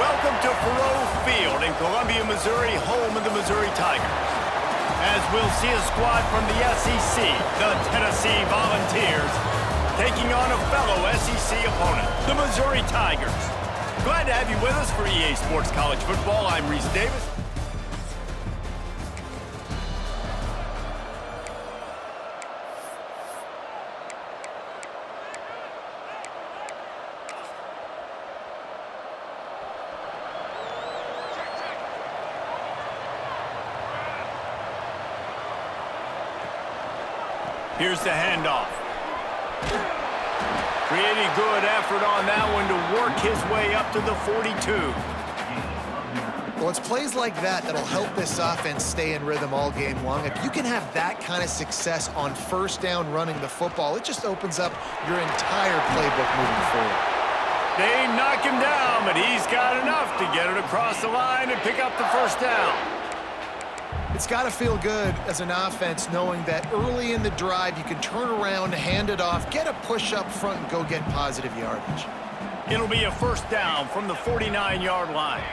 Welcome to Faurot Field in Columbia, Missouri, home of the Missouri Tigers. As we'll see a squad from the SEC, the Tennessee Volunteers, taking on a fellow SEC opponent, the Missouri Tigers. Glad to have you with us for EA Sports College Football. I'm Reese Davis. Here's the handoff. Pretty good effort on that one to work his way up to the 42. Well, it's plays like that that'll help this offense stay in rhythm all game long. If you can have that kind of success on first down running the football, it just opens up your entire playbook moving forward. They knock him down, but he's got enough to get it across the line and pick up the first down. It's got to feel good as an offense knowing that early in the drive you can turn around, hand it off, get a push up front, and go get positive yardage. It'll be a first down from the 49-yard line.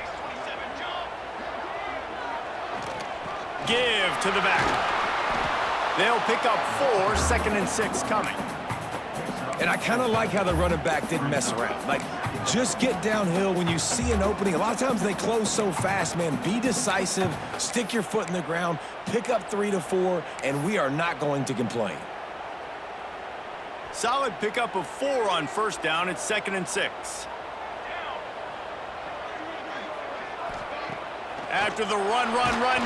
Give to the back. They'll pick up 4, 2nd and 6 coming. And I kind of like how the running back didn't mess around. Like, just get downhill when you see an opening. A lot of times they close so fast, man. Be decisive, stick your foot in the ground, pick up 3 to 4, and we are not going to complain. Solid pickup of 4 on first down. It's 2nd and 6. After the run,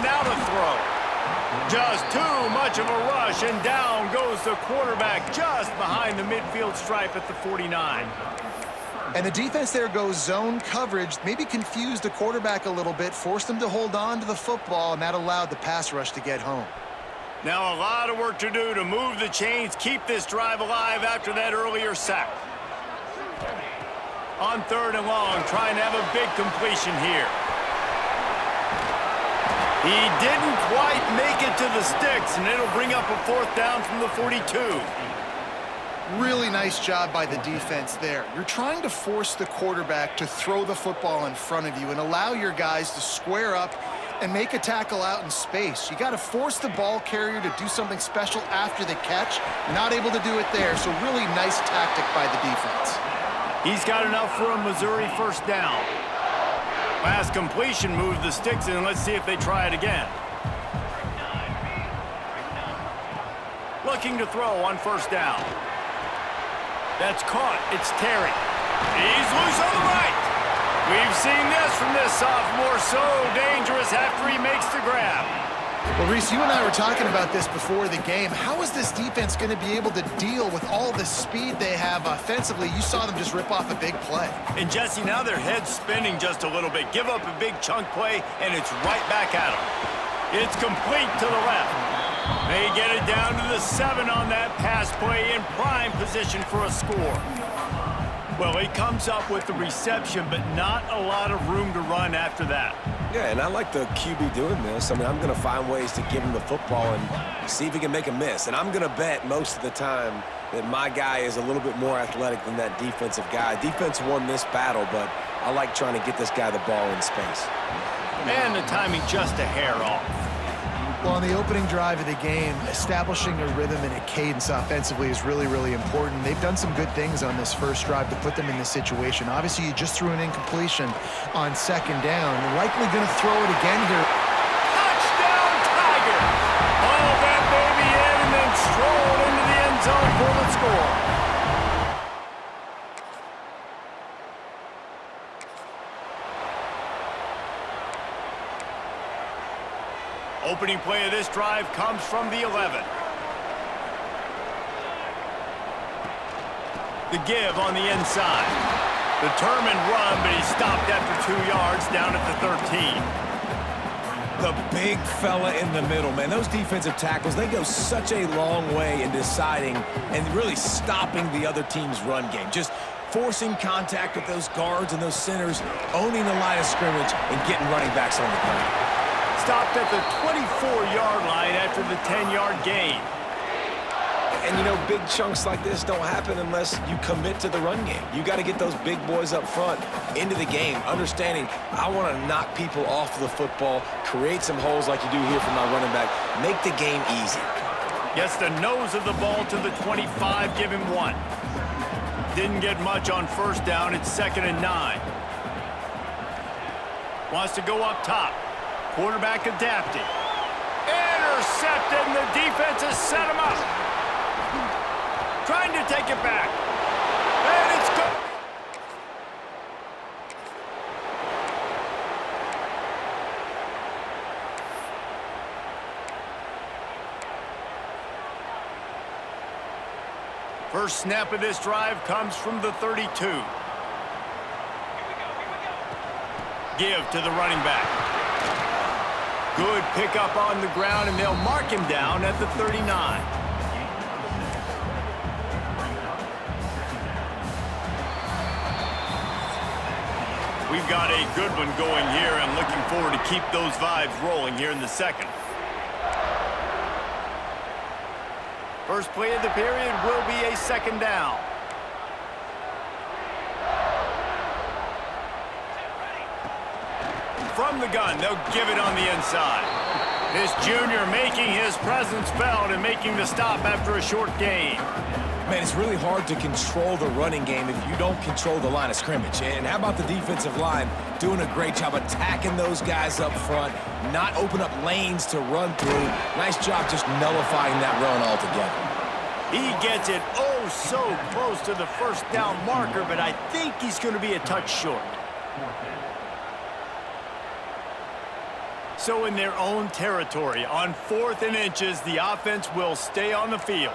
now to throw. Just too much of a rush, and down goes the quarterback just behind the midfield stripe at the 49. And the defense there goes zone coverage, maybe confused the quarterback a little bit, forced him to hold on to the football, and that allowed the pass rush to get home. Now a lot of work to do to move the chains, keep this drive alive after that earlier sack. On 3rd and long, trying to have a big completion here. He didn't quite make it to the sticks, and it'll bring up a 4th down from the 42. Really nice job by the defense there. You're trying to force the quarterback to throw the football in front of you and allow your guys to square up and make a tackle out in space. You got to force the ball carrier to do something special after the catch. Not able to do it there, so really nice tactic by the defense. He's got enough for a Missouri first down. Last completion moved the sticks in. Let's see if they try it again. Looking to throw on first down. That's caught. It's Terry. He's loose on the right. We've seen this from this sophomore. So dangerous after he makes the grab. Well, Reese, you and I were talking about this before the game. How is this defense going to be able to deal with all the speed they have offensively? You saw them just rip off a big play. And, Jesse, now their head's spinning just a little bit. Give up a big chunk play, and it's right back at them. It's complete to the left. They get it down to the 7 on that pass play in prime position for a score. Well, he comes up with the reception, but not a lot of room to run after that. Yeah, and I like the QB doing this. I mean, I'm going to find ways to give him the football and see if he can make a miss. And I'm going to bet most of the time that my guy is a little bit more athletic than that defensive guy. Defense won this battle, but I like trying to get this guy the ball in space. And the timing just a hair off. Well, on the opening drive of the game, establishing a rhythm and a cadence offensively is really, really important. They've done some good things on this first drive to put them in this situation. Obviously, you just threw an incompletion on 2nd down. You're likely going to throw it again here. Touchdown, Tiger! Ball that baby in and then strolled into the end zone for the score. Opening play of this drive comes from the 11. The give on the inside. Determined run, but he stopped after 2 yards down at the 13. The big fella in the middle, man. Those defensive tackles, they go such a long way in deciding and really stopping the other team's run game. Just forcing contact with those guards and those centers, owning the line of scrimmage, and getting running backs on the ground. Stopped at the 24-yard line after the 10-yard gain. And, you know, big chunks like this don't happen unless you commit to the run game. You got to get those big boys up front into the game, understanding I want to knock people off the football, create some holes like you do here for my running back, make the game easy. Gets the nose of the ball to the 25, give him 1. Didn't get much on first down. It's 2nd and 9. Wants to go up top. Quarterback adapted. Intercepted, and the defense has set him up. Trying to take it back. And it's good. First snap of this drive comes from the 32. Give to the running back. Good pickup on the ground, and they'll mark him down at the 39. We've got a good one going here. I'm looking forward to keep those vibes rolling here in the second. First play of the period will be a 2nd down. From the gun, they'll give it on the inside. This junior making his presence felt and making the stop after a short gain. Man, it's really hard to control the running game if you don't control the line of scrimmage. And how about the defensive line doing a great job attacking those guys up front, not open up lanes to run through. Nice job just nullifying that run altogether. He gets it oh so close to the first down marker, but I think he's going to be a touch short. So in their own territory, on 4th and inches, the offense will stay on the field.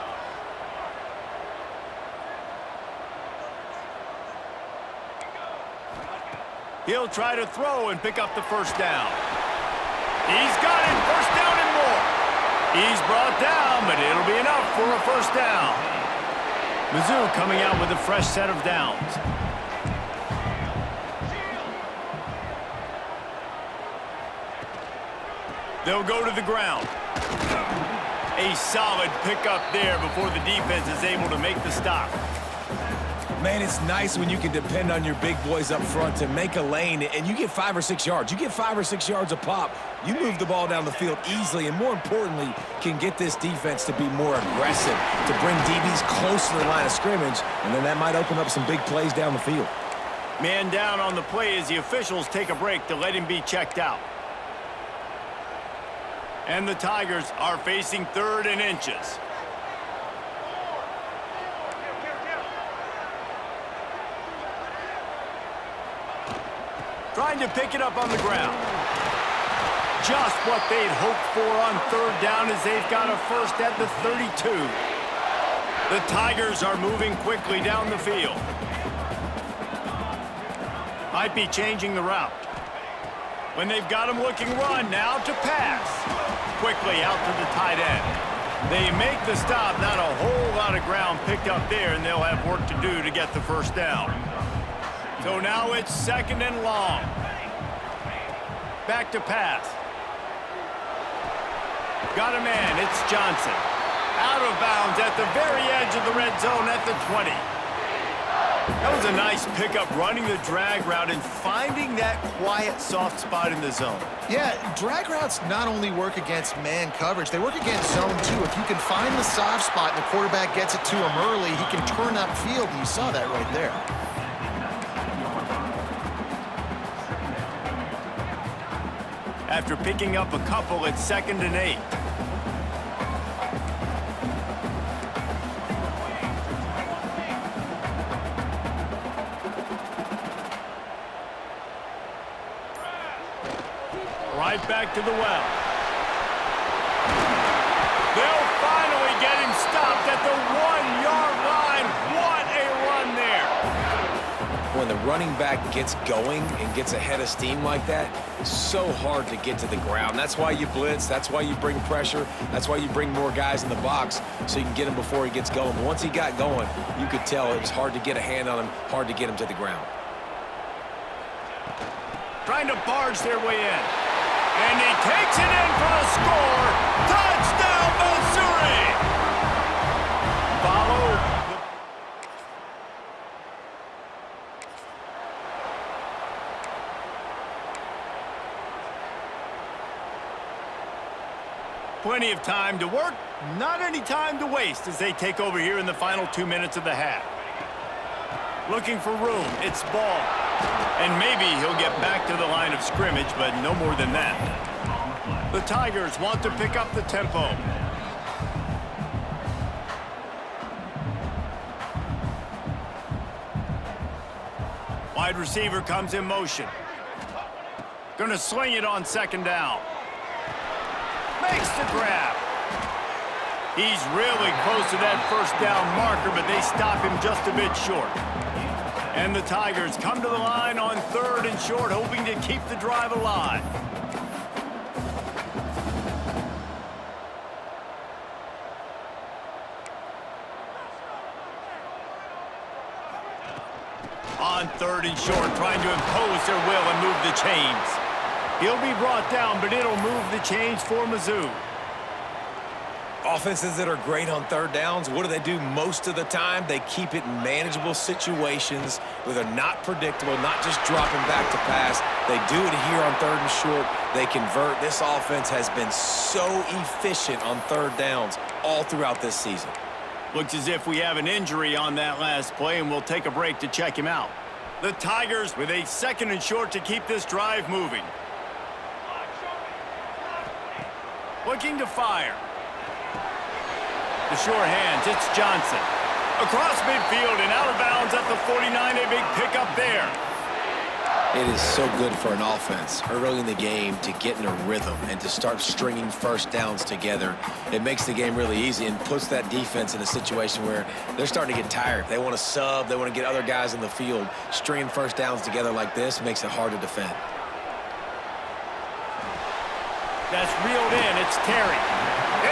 He'll try to throw and pick up the first down. He's got it, first down and more. He's brought down, but it'll be enough for a first down. Mizzou coming out with a fresh set of downs. They'll go to the ground. A solid pickup there before the defense is able to make the stop. Man, it's nice when you can depend on your big boys up front to make a lane, and you get 5 or 6 yards. You get 5 or 6 yards a pop. You move the ball down the field easily, and more importantly, can get this defense to be more aggressive, to bring DBs close to the line of scrimmage, and then that might open up some big plays down the field. Man down on the play as the officials take a break to let him be checked out. And the Tigers are facing 3rd and inches. Trying to pick it up on the ground. Just what they'd hoped for on 3rd down as they've got a first at the 32. The Tigers are moving quickly down the field. Might be changing the route. When they've got him looking run, now to pass. Quickly out to the tight end. They make the stop, not a whole lot of ground picked up there, and they'll have work to do to get the first down. So now it's 2nd and long. Back to pass. Got a man, it's Johnson. Out of bounds at the very edge of the red zone at the 20. That was a nice pickup, running the drag route and finding that quiet, soft spot in the zone. Yeah, drag routes not only work against man coverage, they work against zone too. If you can find the soft spot and the quarterback gets it to him early, he can turn upfield, and you saw that right there. After picking up a couple, it's 2nd and 8. Right back to the well. They'll finally get him stopped at the 1-yard line. What a run there. When the running back gets going and gets ahead of steam like that, it's so hard to get to the ground. That's why you blitz. That's why you bring pressure. That's why you bring more guys in the box so you can get him before he gets going. But once he got going, you could tell it was hard to get a hand on him, hard to get him to the ground. Trying to barge their way in. And he takes it in for the score. Touchdown, Missouri! Plenty of time to work, not any time to waste as they take over here in the final 2 minutes of the half. Looking for room, it's ball. And maybe he'll get back to the line of scrimmage, but no more than that. The Tigers want to pick up the tempo. Wide receiver comes in motion. Gonna sling it on second down. Makes the grab. He's really close to that first down marker, but they stop him just a bit short. And the Tigers come to the line on 3rd and short, hoping to keep the drive alive. On 3rd and short, trying to impose their will and move the chains. He'll be brought down, but it'll move the chains for Mizzou. Offenses that are great on 3rd downs, what do? Most of the time, they keep it in manageable situations where they're not predictable, not just dropping back to pass. They do it here on 3rd and short. They convert. This offense has been so efficient on 3rd downs all throughout this season. Looks as if we have an injury on that last play, and we'll take a break to check him out. The Tigers with a 2nd and short to keep this drive moving. Looking to fire. The sure hands, it's Johnson. Across midfield and out of bounds at the 49, a big pickup there. It is so good for an offense early in the game to get in a rhythm and to start stringing first downs together. It makes the game really easy and puts that defense in a situation where they're starting to get tired. They want to sub. They want to get other guys in the field. Stringing first downs together like this makes it hard to defend. That's reeled in. It's Terry.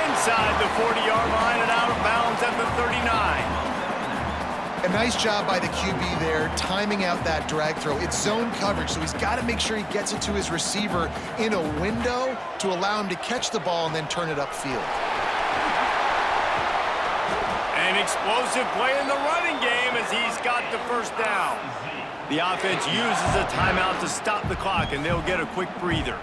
Inside the 40-yard line and out of bounds at the 39. A nice job by the QB there, timing out that drag throw. It's zone coverage, so he's got to make sure he gets it to his receiver in a window to allow him to catch the ball and then turn it upfield. An explosive play in the running game as he's got the first down. The offense uses a timeout to stop the clock, and they'll get a quick breather.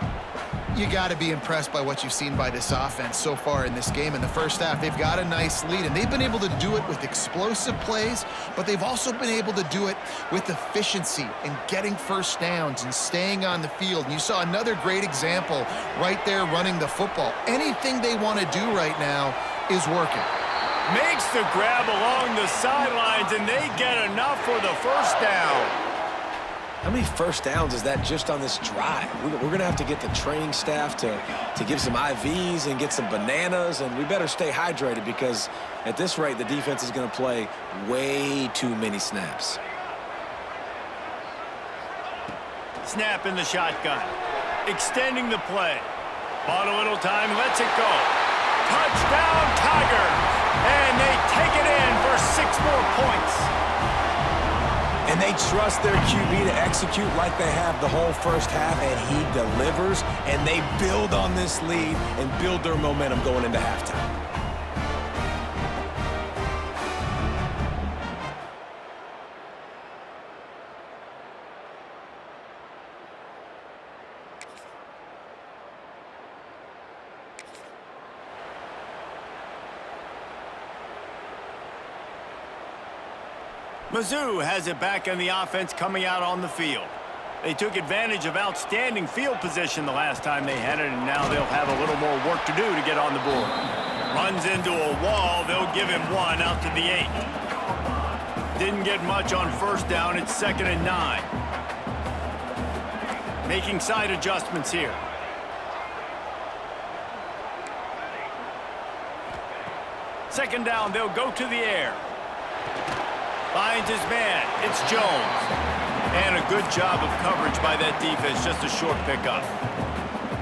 You got to be impressed by what you've seen by this offense so far in this game. In the first half, they've got a nice lead, and they've been able to do it with explosive plays, but they've also been able to do it with efficiency and getting first downs and staying on the field. And you saw another great example right there running the football. Anything they want to do right now is working. Makes the grab along the sidelines, and they get enough for the first down. How many first downs is that just on this drive? We're going to have to get the training staff to give some IVs and get some bananas, and we better stay hydrated because at this rate, the defense is going to play way too many snaps. Snap in the shotgun. Extending the play. Bought a little time, lets it go. Touchdown, Tigers! And they take it in for 6 more points. And they trust their QB to execute like they have the whole first half, and he delivers, and they build on this lead and build their momentum going into halftime. Mizzou has it back in the offense coming out on the field. They took advantage of outstanding field position the last time they had it, and now they'll have a little more work to do to get on the board. Runs into a wall. They'll give him 1 out to the 8. Didn't get much on first down. It's 2nd and 9. Making side adjustments here. Second down, they'll go to the air. Finds his man. It's Jones. And a good job of coverage by that defense. Just a short pickup.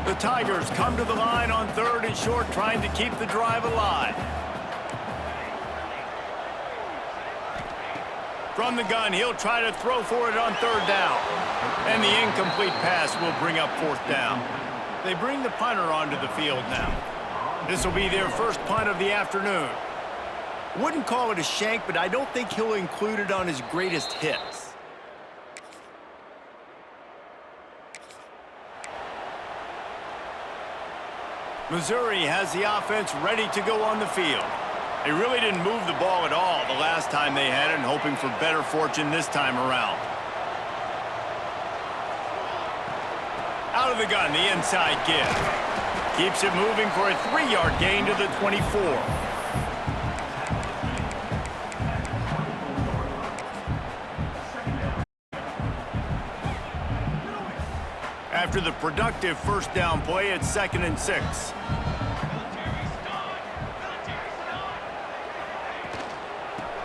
The Tigers come to the line on 3rd and short, trying to keep the drive alive. From the gun, he'll try to throw for it on 3rd down. And the incomplete pass will bring up 4th down. They bring the punter onto the field now. This will be their first punt of the afternoon. Wouldn't call it a shank, but I don't think he'll include it on his greatest hits. Missouri has the offense ready to go on the field. They really didn't move the ball at all the last time they had it, and hoping for better fortune this time around. Out of the gun, the inside give. Keeps it moving for a 3-yard gain to the 24. After the productive first down play, it's 2nd and 6.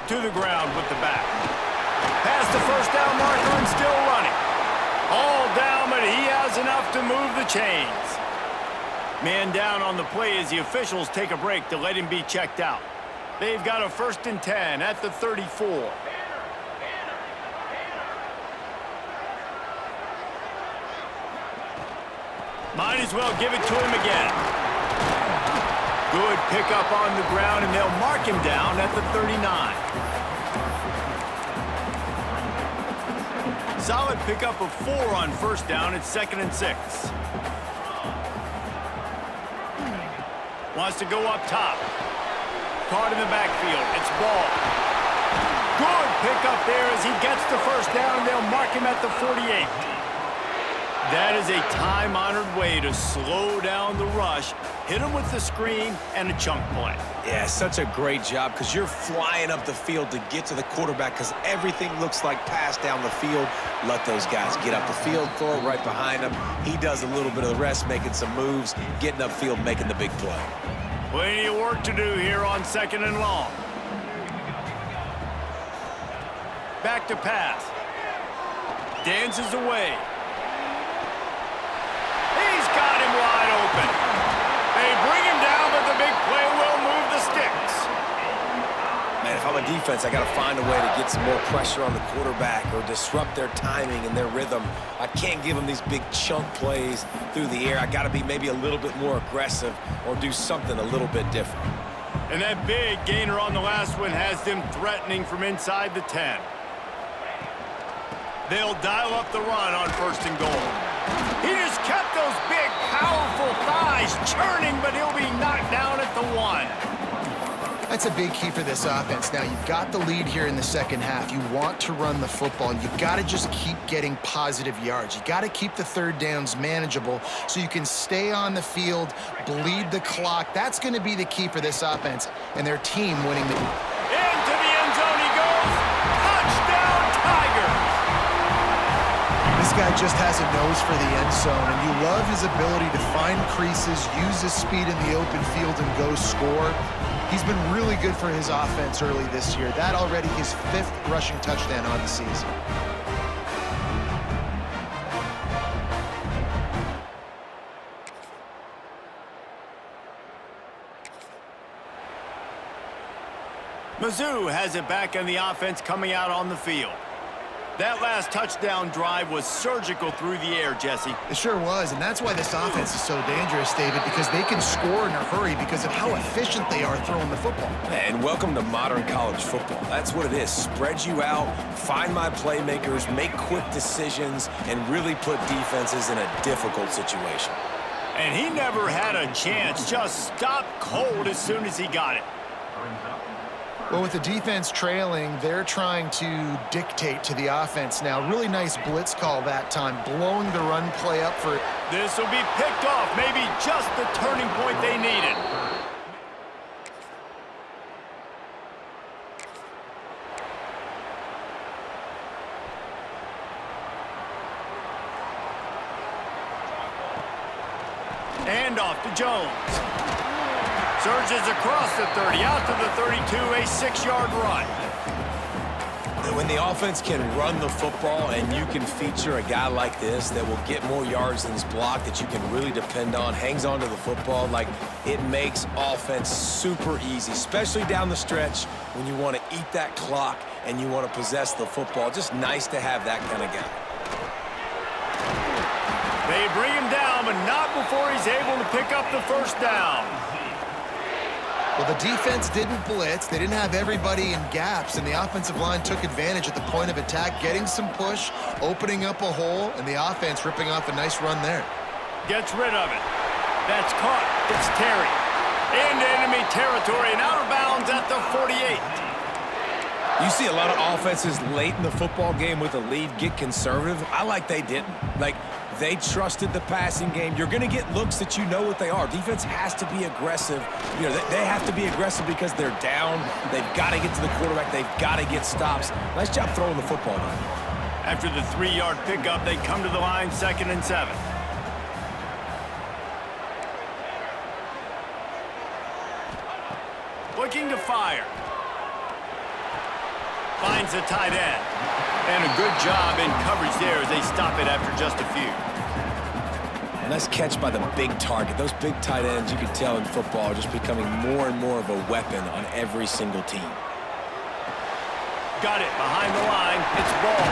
To the ground with the back. Past the first down marker and still running. All down, but he has enough to move the chains. Man down on the play as the officials take a break to let him be checked out. They've got a 1st and 10 at the 34. Might as well give it to him again. Good pickup on the ground, and they'll mark him down at the 39. Solid pickup of 4 on first down. It's 2nd and 6. Wants to go up top. Caught in the backfield. It's Ball. Good pickup there as he gets the first down. They'll mark him at the 48. That is a time-honored way to slow down the rush, hit him with the screen, and a chunk play. Yeah, such a great job because you're flying up the field to get to the quarterback because everything looks like pass down the field. Let those guys get up the field, throw it right behind him. He does a little bit of the rest, making some moves, getting upfield, making the big play. Plenty of work to do here on 2nd and long. Back to pass. Dances away. He's got him wide open. They bring him down, but the big play will move the sticks. Man, if I'm a defense, I got to find a way to get some more pressure on the quarterback or disrupt their timing and their rhythm. I can't give them these big chunk plays through the air. I got to be maybe a little bit more aggressive or do something a little bit different. And that big gainer on the last one has them threatening from inside the 10. They'll dial up the run on 1st and goal. He just kept those big, powerful thighs churning, but he'll be knocked down at the 1. That's a big key for this offense. Now, you've got the lead here in the second half. You want to run the football. You've got to just keep getting positive yards. You got to keep the third downs manageable so you can stay on the field, bleed the clock. That's going to be the key for this offense and their team winning the... Into the end zone he goes. Touchdown, Tigers! This guy just has a nose for the end zone, and you love his ability to find creases, use his speed in the open field, and go score. He's been really good for his offense early this year. That already his 5th rushing touchdown on the season. Mizzou has it back on the offense coming out on the field. That last touchdown drive was surgical through the air, Jesse. It sure was, and that's why this offense is so dangerous, David, because they can score in a hurry because of how efficient they are throwing the football. And welcome to modern college football. That's what it is. Spread you out, find my playmakers, make quick decisions, and really put defenses in a difficult situation. And he never had a chance, just stopped cold as soon as he got it. Well, with the defense trailing, they're trying to dictate to the offense now. Really nice blitz call that time, blowing the run play up for... This will be picked off, maybe just the turning point they needed. And off to Jones. Surges across the 30, out to the 32, a 6-yard run. When the offense can run the football and you can feature a guy like this that will get more yards than his block, that you can really depend on, hangs on to the football, like it makes offense super easy, especially down the stretch when you want to eat that clock and you want to possess the football. Just nice to have that kind of guy. They bring him down, but not before he's able to pick up the first down. Well, the defense didn't blitz. They didn't have everybody in gaps, and the offensive line took advantage at the point of attack, getting some push, opening up a hole, and the offense ripping off a nice run there. Gets rid of it. That's caught. It's Terry. Into enemy territory and out of bounds at the 48. You see a lot of offenses late in the football game with a lead get conservative. I like they didn't. Like, they trusted the passing game. You're going to get looks that you know what they are. Defense has to be aggressive. You know, they have to be aggressive because they're down. They've got to get to the quarterback. They've got to get stops. Nice job throwing the football. After the 3-yard pickup, they come to the line 2nd and 7. Looking to fire. Finds the tight end. And a good job in coverage there as they stop it after just a few. Nice catch by the big target. Those big tight ends, you can tell in football, are just becoming more and more of a weapon on every single team. Got it behind the line. It's ball.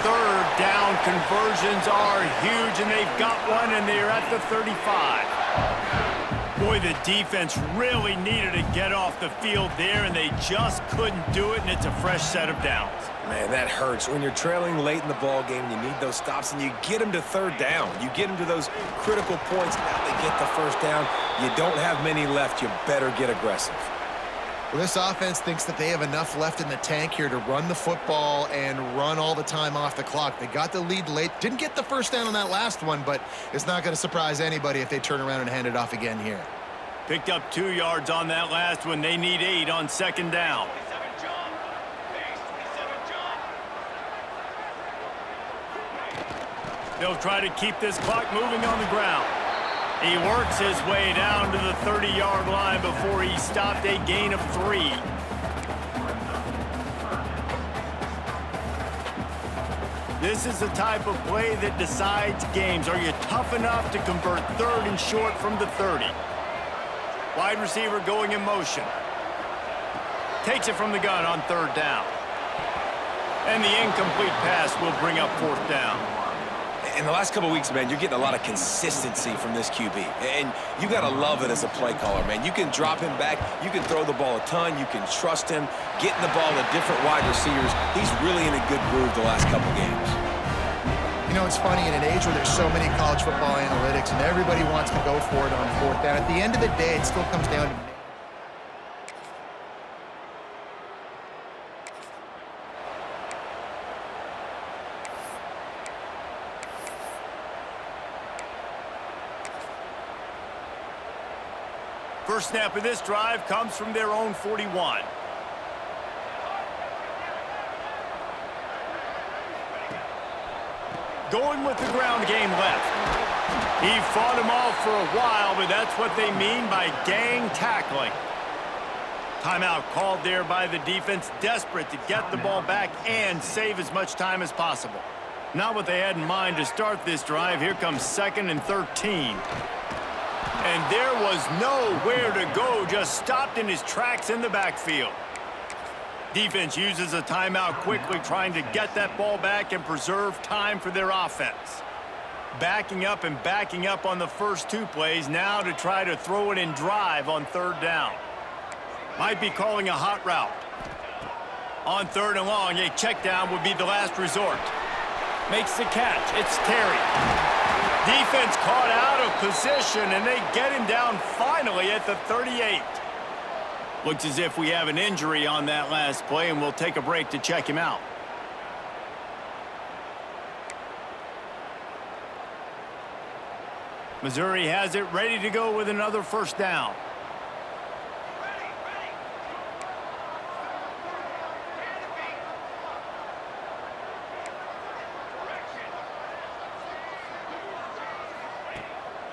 3rd down conversions are huge, and they've got one, and they're at the 35. Boy, the defense really needed to get off the field there, and they just couldn't do it, and it's a fresh set of downs. Man, that hurts. When you're trailing late in the ball game, you need those stops, and you get them to 3rd down. You get them to those critical points. Now they get the 1st down. You don't have many left. You better get aggressive. Well, this offense thinks that they have enough left in the tank here to run the football and run all the time off the clock. They got the lead late. Didn't get the 1st down on that last one, but it's not going to surprise anybody if they turn around and hand it off again here. Picked up 2 yards on that last one. They need 8 on 2nd down. They'll try to keep this clock moving on the ground. He works his way down to the 30-yard line before he stopped, a gain of 3. This is the type of play that decides games. Are you tough enough to convert 3rd and short from the 30? Wide receiver going in motion. Takes it from the gun on 3rd down. And the incomplete pass will bring up 4th down. In the last couple of weeks, man, you're getting a lot of consistency from this QB. And you got to love it as a play caller, man. You can drop him back. You can throw the ball a ton. You can trust him. Getting the ball to different wide receivers. He's really in a good groove the last couple games. You know, it's funny, in an age where there's so many college football analytics and everybody wants to go for it on 4th down, at the end of the day, it still comes down to First snap of this drive comes from their own 41. Going with the ground game left. He fought him off for a while, but that's what they mean by gang tackling. Timeout called there by the defense, desperate to get the ball back and save as much time as possible. Not what they had in mind to start this drive. Here comes 2nd and 13. And there was nowhere to go, just stopped in his tracks in the backfield. Defense uses a timeout quickly, trying to get that ball back and preserve time for their offense. Backing up and backing up on the first 2 plays, now to try to throw it in drive on 3rd down. Might be calling a hot route. On 3rd and long, a check down would be the last resort. Makes the catch. It's Terry. Defense caught out of position, and they get him down finally at the 38. Looks as if we have an injury on that last play, and we'll take a break to check him out. Missouri has it ready to go with another 1st down.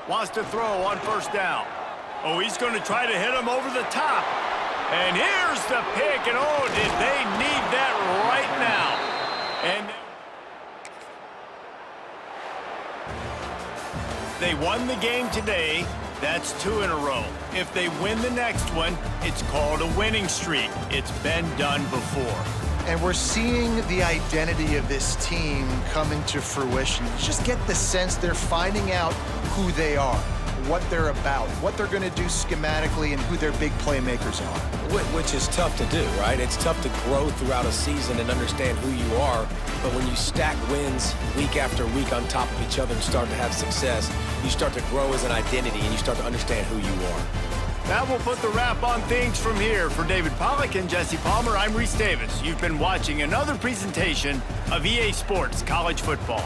Wants to throw on 1st down. Oh, he's going to try to hit him over the top. And here's the pick, and oh, did they need that right now. And they won the game today. That's 2 in a row. If they win the next one, it's called a winning streak. It's been done before. And we're seeing the identity of this team coming to fruition. You just get the sense they're finding out who they are, what they're about, what they're going to do schematically, and who their big playmakers are. Which is tough to do, right? It's tough to grow throughout a season and understand who you are, but when you stack wins week after week on top of each other and start to have success, you start to grow as an identity and you start to understand who you are. That will put the wrap on things from here. For David Pollack and Jesse Palmer, I'm Reese Davis. You've been watching another presentation of EA Sports College Football.